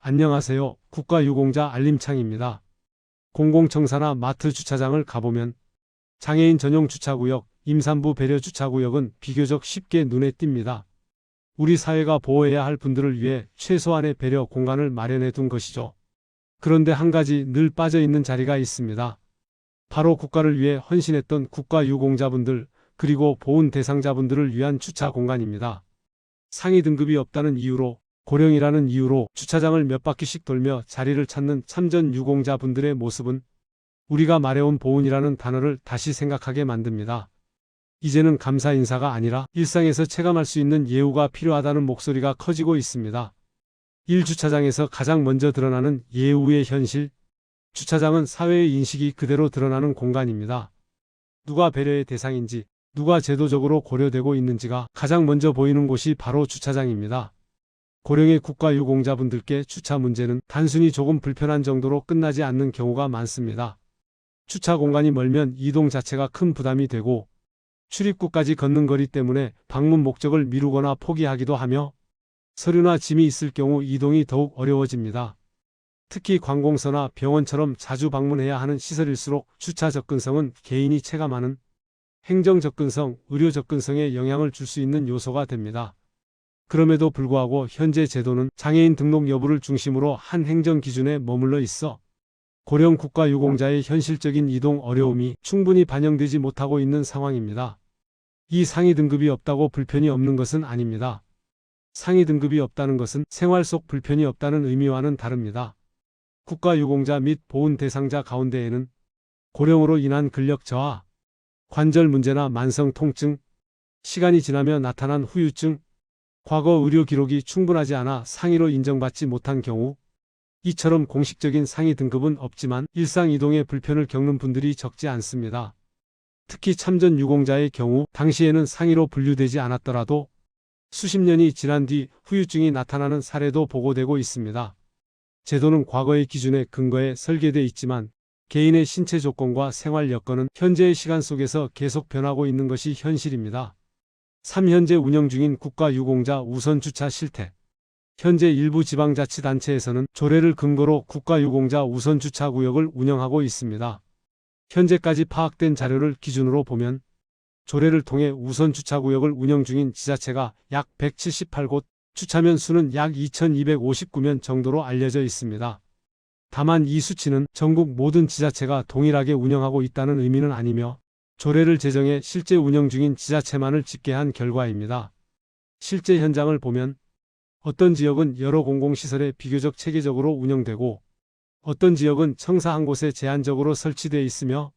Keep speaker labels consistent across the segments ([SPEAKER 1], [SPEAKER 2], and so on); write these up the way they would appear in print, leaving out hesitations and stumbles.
[SPEAKER 1] 안녕하세요. 국가유공자 알림창입니다. 공공청사나 마트 주차장을 가보면 장애인 전용 주차구역, 임산부 배려 주차구역은 비교적 쉽게 눈에 띕니다. 우리 사회가 보호해야 할 분들을 위해 최소한의 배려 공간을 마련해 둔 것이죠. 그런데 한 가지 늘 빠져있는 자리가 있습니다. 바로 국가를 위해 헌신했던 국가유공자분들, 그리고 보훈 대상자분들을 위한 주차 공간입니다. 상위 등급이 없다는 이유로, 고령이라는 이유로 주차장을 몇 바퀴씩 돌며 자리를 찾는 참전 유공자분들의 모습은 우리가 말해온 보훈이라는 단어를 다시 생각하게 만듭니다. 이제는 감사 인사가 아니라 일상에서 체감할 수 있는 예우가 필요하다는 목소리가 커지고 있습니다. 1주차장에서 가장 먼저 드러나는 예우의 현실. 주차장은 사회의 인식이 그대로 드러나는 공간입니다. 누가 배려의 대상인지, 누가 제도적으로 고려되고 있는지가 가장 먼저 보이는 곳이 바로 주차장입니다. 고령의 국가유공자분들께 주차 문제는 단순히 조금 불편한 정도로 끝나지 않는 경우가 많습니다. 주차 공간이 멀면 이동 자체가 큰 부담이 되고, 출입구까지 걷는 거리 때문에 방문 목적을 미루거나 포기하기도 하며, 서류나 짐이 있을 경우 이동이 더욱 어려워집니다. 특히 관공서나 병원처럼 자주 방문해야 하는 시설일수록 주차 접근성은 개인이 체감하는 행정 접근성, 의료 접근성에 영향을 줄 수 있는 요소가 됩니다. 그럼에도 불구하고 현재 제도는 장애인 등록 여부를 중심으로 한 행정 기준에 머물러 있어 고령 국가유공자의 현실적인 이동 어려움이 충분히 반영되지 못하고 있는 상황입니다. 이 상위 등급이 없다고 불편이 없는 것은 아닙니다. 상위 등급이 없다는 것은 생활 속 불편이 없다는 의미와는 다릅니다. 국가유공자 및 보훈 대상자 가운데에는 고령으로 인한 근력 저하, 관절 문제나 만성 통증, 시간이 지나며 나타난 후유증, 과거 의료 기록이 충분하지 않아 상위로 인정받지 못한 경우, 이처럼 공식적인 상위 등급은 없지만 일상 이동에 불편을 겪는 분들이 적지 않습니다. 특히 참전 유공자의 경우 당시에는 상위로 분류되지 않았더라도 수십 년이 지난 뒤 후유증이 나타나는 사례도 보고되고 있습니다. 제도는 과거의 기준에 근거해 설계돼 있지만 개인의 신체 조건과 생활 여건은 현재의 시간 속에서 계속 변하고 있는 것이 현실입니다. 3. 현재 운영 중인 국가유공자 우선주차 실태. 현재 일부 지방자치단체에서는 조례를 근거로 국가유공자 우선주차구역을 운영하고 있습니다. 현재까지 파악된 자료를 기준으로 보면 조례를 통해 우선주차구역을 운영 중인 지자체가 약 178곳, 주차면 수는 약 2259면 정도로 알려져 있습니다. 다만 이 수치는 전국 모든 지자체가 동일하게 운영하고 있다는 의미는 아니며 조례를 제정해 실제 운영 중인 지자체만을 집계한 결과입니다. 실제 현장을 보면 어떤 지역은 여러 공공시설에 비교적 체계적으로 운영되고 어떤 지역은 청사 한 곳에 제한적으로 설치되어 있으며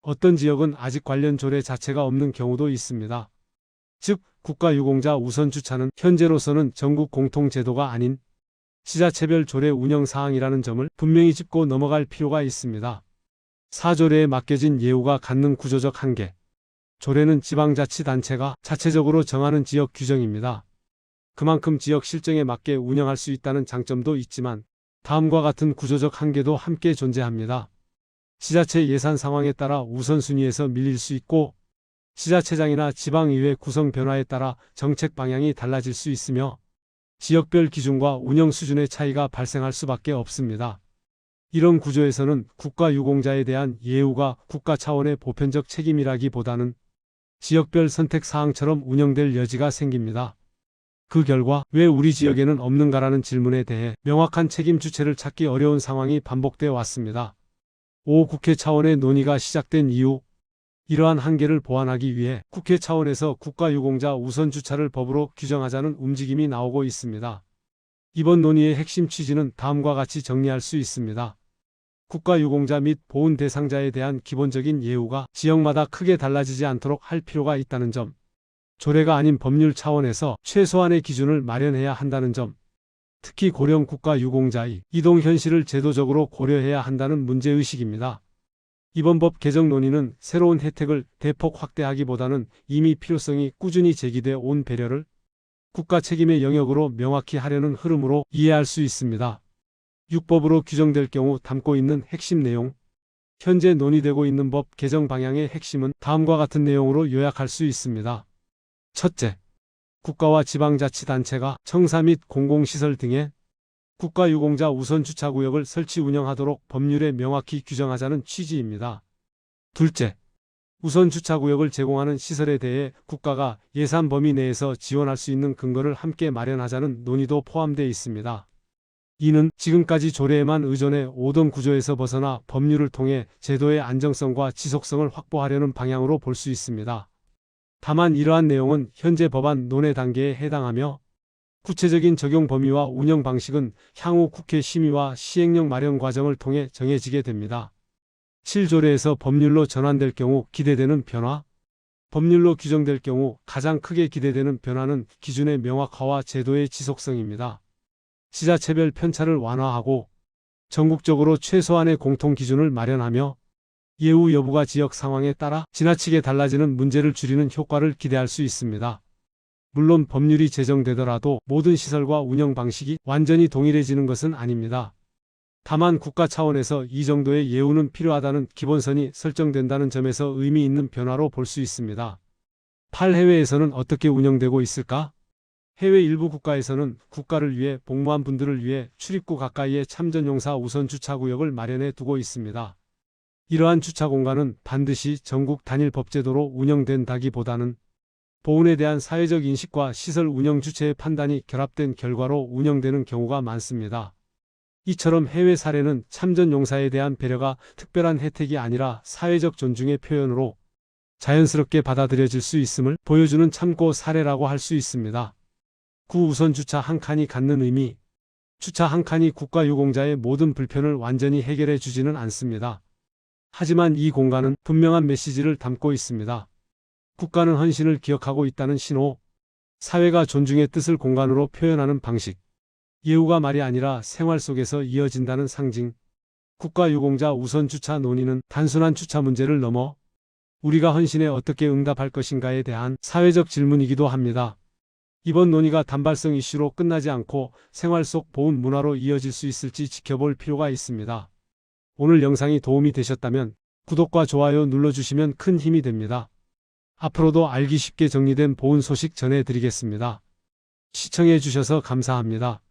[SPEAKER 1] 어떤 지역은 아직 관련 조례 자체가 없는 경우도 있습니다. 즉, 국가유공자 우선주차는 현재로서는 전국 공통제도가 아닌 지자체별 조례 운영 사항이라는 점을 분명히 짚고 넘어갈 필요가 있습니다. 4조례에 맡겨진 예우가 갖는 구조적 한계. 조례는 지방자치단체가 자체적으로 정하는 지역 규정입니다. 그만큼 지역 실정에 맞게 운영할 수 있다는 장점도 있지만 다음과 같은 구조적 한계도 함께 존재합니다. 지자체 예산 상황에 따라 우선순위에서 밀릴 수 있고 지자체장이나 지방의회 구성 변화에 따라 정책 방향이 달라질 수 있으며 지역별 기준과 운영 수준의 차이가 발생할 수밖에 없습니다. 이런 구조에서는 국가유공자에 대한 예우가 국가 차원의 보편적 책임이라기보다는 지역별 선택 사항처럼 운영될 여지가 생깁니다. 그 결과 왜 우리 지역에는 없는가라는 질문에 대해 명확한 책임 주체를 찾기 어려운 상황이 반복돼 왔습니다. 5. 국회 차원의 논의가 시작된 이유. 이러한 한계를 보완하기 위해 국회 차원에서 국가유공자 우선주차를 법으로 규정하자는 움직임이 나오고 있습니다. 이번 논의의 핵심 취지는 다음과 같이 정리할 수 있습니다. 국가유공자 및 보훈 대상자에 대한 기본적인 예우가 지역마다 크게 달라지지 않도록 할 필요가 있다는 점, 조례가 아닌 법률 차원에서 최소한의 기준을 마련해야 한다는 점, 특히 고령 국가유공자의 이동 현실을 제도적으로 고려해야 한다는 문제의식입니다. 이번 법 개정 논의는 새로운 혜택을 대폭 확대하기보다는 이미 필요성이 꾸준히 제기돼 온 배려를 국가 책임의 영역으로 명확히 하려는 흐름으로 이해할 수 있습니다. 6법으로 규정될 경우 담고 있는 핵심 내용. 현재 논의되고 있는 법 개정 방향의 핵심은 다음과 같은 내용으로 요약할 수 있습니다. 첫째, 국가와 지방자치단체가 청사 및 공공시설 등에 국가유공자 우선 주차구역을 설치 운영하도록 법률에 명확히 규정하자는 취지입니다. 둘째, 우선 주차구역을 제공하는 시설에 대해 국가가 예산 범위 내에서 지원할 수 있는 근거를 함께 마련하자는 논의도 포함되어 있습니다. 이는 지금까지 조례에만 의존해 오던 구조에서 벗어나 법률을 통해 제도의 안정성과 지속성을 확보하려는 방향으로 볼 수 있습니다. 다만 이러한 내용은 현재 법안 논의 단계에 해당하며 구체적인 적용 범위와 운영 방식은 향후 국회 심의와 시행령 마련 과정을 통해 정해지게 됩니다. 실조례에서 법률로 전환될 경우 기대되는 변화, 법률로 규정될 경우 가장 크게 기대되는 변화는 기준의 명확화와 제도의 지속성입니다. 지자체별 편차를 완화하고 전국적으로 최소한의 공통 기준을 마련하며 예우 여부가 지역 상황에 따라 지나치게 달라지는 문제를 줄이는 효과를 기대할 수 있습니다. 물론 법률이 제정되더라도 모든 시설과 운영 방식이 완전히 동일해지는 것은 아닙니다. 다만 국가 차원에서 이 정도의 예우는 필요하다는 기본선이 설정된다는 점에서 의미 있는 변화로 볼 수 있습니다. 8. 해외에서는 어떻게 운영되고 있을까? 해외 일부 국가에서는 국가를 위해 복무한 분들을 위해 출입구 가까이에 참전용사 우선 주차구역을 마련해 두고 있습니다. 이러한 주차 공간은 반드시 전국 단일 법제도로 운영된다기보다는 보훈에 대한 사회적 인식과 시설 운영 주체의 판단이 결합된 결과로 운영되는 경우가 많습니다. 이처럼 해외 사례는 참전 용사에 대한 배려가 특별한 혜택이 아니라 사회적 존중의 표현으로 자연스럽게 받아들여질 수 있음을 보여주는 참고 사례라고 할 수 있습니다. 9. 우선 주차 한 칸이 갖는 의미. 주차 한 칸이 국가유공자의 모든 불편을 완전히 해결해 주지는 않습니다. 하지만 이 공간은 분명한 메시지를 담고 있습니다. 국가는 헌신을 기억하고 있다는 신호, 사회가 존중의 뜻을 공간으로 표현하는 방식, 예우가 말이 아니라 생활 속에서 이어진다는 상징. 국가유공자 우선 주차 논의는 단순한 주차 문제를 넘어 우리가 헌신에 어떻게 응답할 것인가에 대한 사회적 질문이기도 합니다. 이번 논의가 단발성 이슈로 끝나지 않고 생활 속 보훈 문화로 이어질 수 있을지 지켜볼 필요가 있습니다. 오늘 영상이 도움이 되셨다면 구독과 좋아요 눌러주시면 큰 힘이 됩니다. 앞으로도 알기 쉽게 정리된 보훈 소식 전해드리겠습니다. 시청해 주셔서 감사합니다.